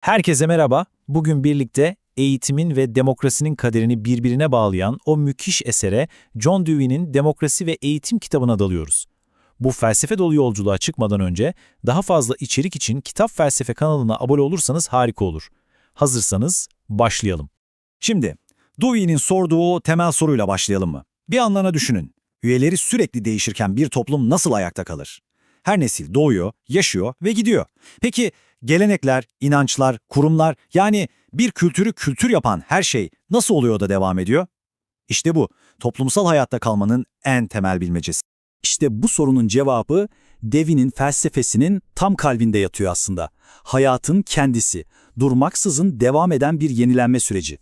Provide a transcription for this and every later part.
Herkese merhaba. Bugün birlikte eğitimin ve demokrasinin kaderini birbirine bağlayan o müthiş esere John Dewey'nin Demokrasi ve Eğitim kitabına dalıyoruz. Bu felsefe dolu yolculuğa çıkmadan önce daha fazla içerik için Kitap Felsefe kanalına abone olursanız harika olur. Hazırsanız başlayalım. Şimdi, Dewey'nin sorduğu o temel soruyla başlayalım mı? Bir anlamda düşünün. Üyeleri sürekli değişirken bir toplum nasıl ayakta kalır? Her nesil doğuyor, yaşıyor ve gidiyor. Peki gelenekler, inançlar, kurumlar yani bir kültürü kültür yapan her şey nasıl oluyor da devam ediyor? İşte bu, toplumsal hayatta kalmanın en temel bilmecesi. İşte bu sorunun cevabı Dewey'nin felsefesinin tam kalbinde yatıyor aslında. Hayatın kendisi, durmaksızın devam eden bir yenilenme süreci.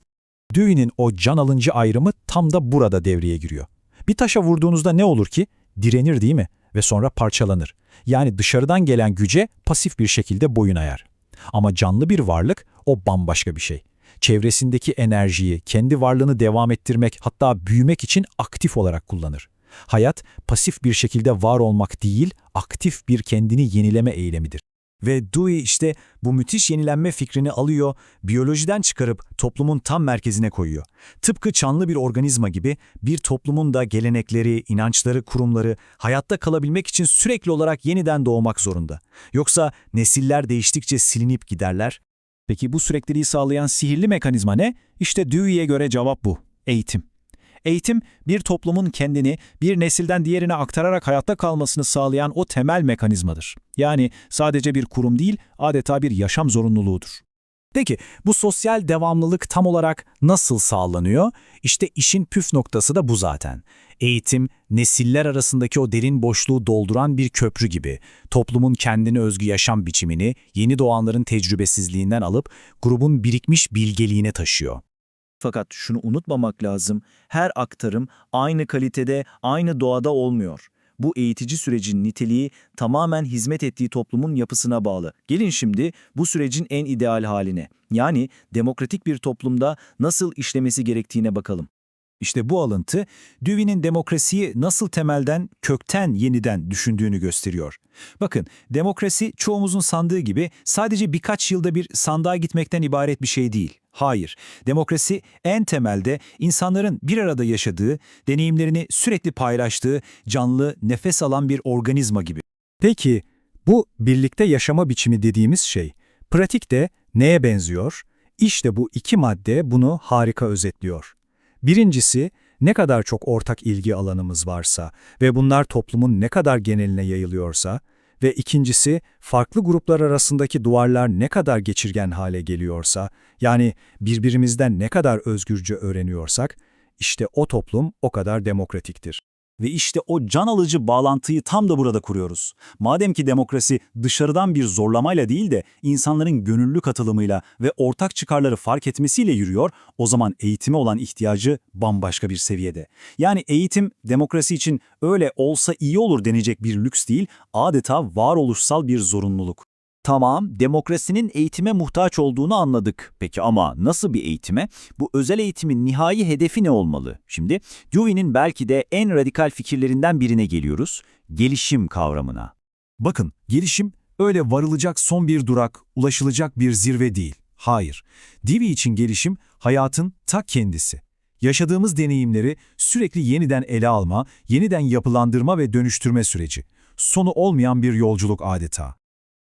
Dewey'nin o can alıncı ayrımı tam da burada devreye giriyor. Bir taşa vurduğunuzda ne olur ki? Direnir değil mi? Ve sonra parçalanır. Yani dışarıdan gelen güce pasif bir şekilde boyun eğer. Ama canlı bir varlık o bambaşka bir şey. Çevresindeki enerjiyi, kendi varlığını devam ettirmek hatta büyümek için aktif olarak kullanır. Hayat pasif bir şekilde var olmak değil, aktif bir kendini yenileme eylemidir. Ve Dewey işte bu müthiş yenilenme fikrini alıyor, biyolojiden çıkarıp toplumun tam merkezine koyuyor. Tıpkı canlı bir organizma gibi bir toplumun da gelenekleri, inançları, kurumları hayatta kalabilmek için sürekli olarak yeniden doğmak zorunda. Yoksa nesiller değiştikçe silinip giderler. Peki bu sürekliliği sağlayan sihirli mekanizma ne? İşte Dewey'e göre cevap bu: eğitim. Eğitim, bir toplumun kendini bir nesilden diğerine aktararak hayatta kalmasını sağlayan o temel mekanizmadır. Yani sadece bir kurum değil, adeta bir yaşam zorunluluğudur. Peki bu sosyal devamlılık tam olarak nasıl sağlanıyor? İşte işin püf noktası da bu zaten. Eğitim, nesiller arasındaki o derin boşluğu dolduran bir köprü gibi. Toplumun kendine özgü yaşam biçimini yeni doğanların tecrübesizliğinden alıp grubun birikmiş bilgeliğine taşıyor. Fakat şunu unutmamak lazım, her aktarım aynı kalitede, aynı doğada olmuyor. Bu eğitici sürecin niteliği tamamen hizmet ettiği toplumun yapısına bağlı. Gelin şimdi bu sürecin en ideal haline, yani demokratik bir toplumda nasıl işlemesi gerektiğine bakalım. İşte bu alıntı, Dewey'nin demokrasiyi nasıl temelden, kökten yeniden düşündüğünü gösteriyor. Bakın, demokrasi çoğumuzun sandığı gibi sadece birkaç yılda bir sandığa gitmekten ibaret bir şey değil. Hayır, demokrasi en temelde insanların bir arada yaşadığı, deneyimlerini sürekli paylaştığı, canlı, nefes alan bir organizma gibi. Peki, bu birlikte yaşama biçimi dediğimiz şey, pratikte neye benziyor? İşte bu iki madde bunu harika özetliyor. Birincisi, ne kadar çok ortak ilgi alanımız varsa ve bunlar toplumun ne kadar geneline yayılıyorsa ve ikincisi, farklı gruplar arasındaki duvarlar ne kadar geçirgen hale geliyorsa, yani birbirimizden ne kadar özgürce öğreniyorsak, işte o toplum o kadar demokratiktir. Ve işte o can alıcı bağlantıyı tam da burada kuruyoruz. Madem ki demokrasi dışarıdan bir zorlamayla değil de insanların gönüllü katılımıyla ve ortak çıkarları fark etmesiyle yürüyor, o zaman eğitime olan ihtiyacı bambaşka bir seviyede. Yani eğitim demokrasi için öyle olsa iyi olur denecek bir lüks değil, adeta varoluşsal bir zorunluluk. Tamam, demokrasinin eğitime muhtaç olduğunu anladık. Peki ama nasıl bir eğitime? Bu özel eğitimin nihai hedefi ne olmalı? Şimdi Dewey'nin belki de en radikal fikirlerinden birine geliyoruz, gelişim kavramına. Bakın, gelişim öyle varılacak son bir durak, ulaşılacak bir zirve değil. Hayır, Dewey için gelişim hayatın ta kendisi. Yaşadığımız deneyimleri sürekli yeniden ele alma, yeniden yapılandırma ve dönüştürme süreci. Sonu olmayan bir yolculuk adeta.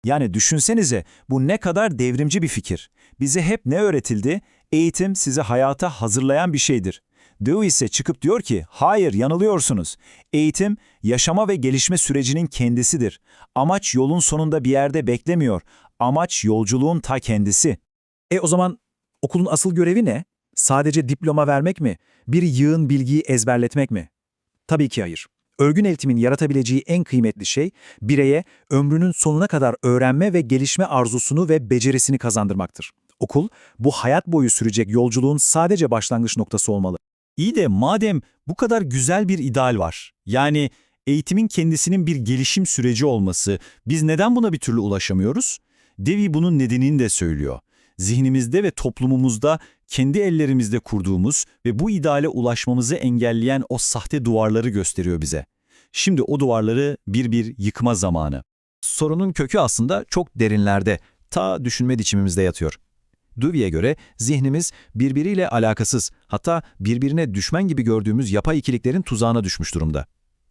Yani düşünsenize, bu ne kadar devrimci bir fikir. Bize hep ne öğretildi? Eğitim sizi hayata hazırlayan bir şeydir. Dewey ise çıkıp diyor ki, hayır, yanılıyorsunuz. Eğitim, yaşama ve gelişme sürecinin kendisidir. Amaç yolun sonunda bir yerde beklemiyor. Amaç yolculuğun ta kendisi. O zaman okulun asıl görevi ne? Sadece diploma vermek mi? Bir yığın bilgiyi ezberletmek mi? Tabii ki hayır. Örgün eğitimin yaratabileceği en kıymetli şey, bireye ömrünün sonuna kadar öğrenme ve gelişme arzusunu ve becerisini kazandırmaktır. Okul, bu hayat boyu sürecek yolculuğun sadece başlangıç noktası olmalı. İyi de madem bu kadar güzel bir ideal var, yani eğitimin kendisinin bir gelişim süreci olması, biz neden buna bir türlü ulaşamıyoruz? Dewey bunun nedenini de söylüyor. Zihnimizde ve toplumumuzda kendi ellerimizde kurduğumuz ve bu ideale ulaşmamızı engelleyen o sahte duvarları gösteriyor bize. Şimdi o duvarları bir bir yıkma zamanı. Sorunun kökü aslında çok derinlerde. ta düşünme biçimimizde yatıyor. Dewey'e göre zihnimiz birbiriyle alakasız, hatta birbirine düşman gibi gördüğümüz yapay ikiliklerin tuzağına düşmüş durumda.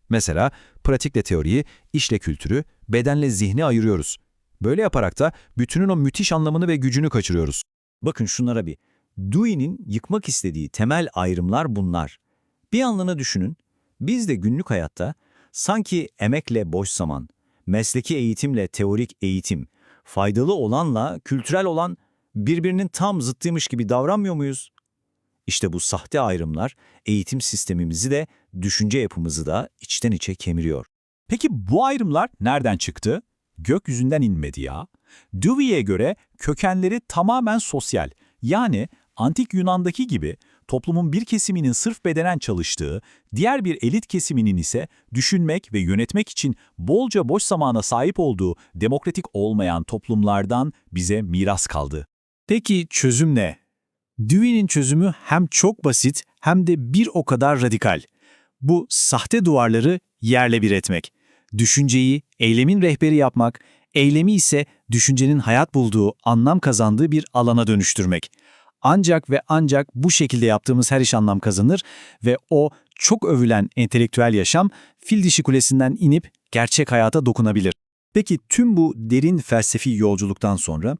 Mesela pratikle teoriyi, işle kültürü, bedenle zihni ayırıyoruz. Böyle yaparak da bütünün o müthiş anlamını ve gücünü kaçırıyoruz. Bakın şunlara bir. Dewey'nin yıkmak istediği temel ayrımlar bunlar. Bir anlığına düşünün. Biz de günlük hayatta sanki emekle boş zaman, mesleki eğitimle teorik eğitim, faydalı olanla kültürel olan birbirinin tam zıttıymış gibi davranmıyor muyuz? İşte bu sahte ayrımlar eğitim sistemimizi de, düşünce yapımızı da içten içe kemiriyor. Peki bu ayrımlar nereden çıktı? Gökyüzünden inmedi ya. Dewey'e göre kökenleri tamamen sosyal. Yani antik Yunan'daki gibi toplumun bir kesiminin sırf bedenen çalıştığı, diğer bir elit kesiminin ise düşünmek ve yönetmek için bolca boş zamana sahip olduğu demokratik olmayan toplumlardan bize miras kaldı. Peki çözüm ne? Dewey'nin çözümü hem çok basit hem de bir o kadar radikal. Bu sahte duvarları yerle bir etmek. Düşünceyi eylemin rehberi yapmak, eylemi ise düşüncenin hayat bulduğu, anlam kazandığı bir alana dönüştürmek. Ancak ve ancak bu şekilde yaptığımız her iş anlam kazanır ve o çok övülen entelektüel yaşam fil dişi kulesinden inip gerçek hayata dokunabilir. Peki tüm bu derin felsefi yolculuktan sonra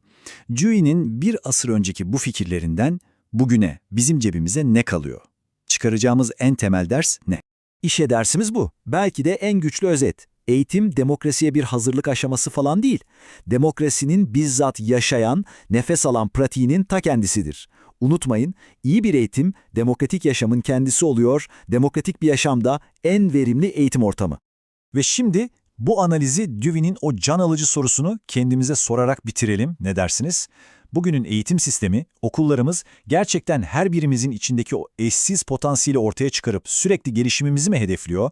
Dewey'nin bir asır önceki bu fikirlerinden bugüne, bizim cebimize ne kalıyor? Çıkaracağımız en temel ders ne? İşte dersimiz bu. Belki de en güçlü özet. Eğitim demokrasiye bir hazırlık aşaması falan değil. Demokrasinin bizzat yaşayan, nefes alan pratiğinin ta kendisidir. Unutmayın, iyi bir eğitim demokratik yaşamın kendisi oluyor, demokratik bir yaşamda en verimli eğitim ortamı. Ve şimdi bu analizi Dewey'nin o can alıcı sorusunu kendimize sorarak bitirelim. Ne dersiniz? Bugünün eğitim sistemi, okullarımız gerçekten her birimizin içindeki o eşsiz potansiyeli ortaya çıkarıp sürekli gelişimimizi mi hedefliyor?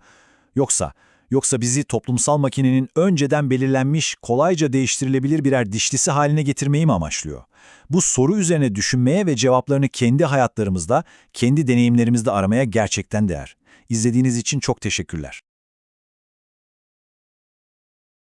Yoksa bizi toplumsal makinenin önceden belirlenmiş, kolayca değiştirilebilir birer dişlisi haline getirmeyi mi amaçlıyor? Bu soru üzerine düşünmeye ve cevaplarını kendi hayatlarımızda, kendi deneyimlerimizde aramaya gerçekten değer. İzlediğiniz için çok teşekkürler.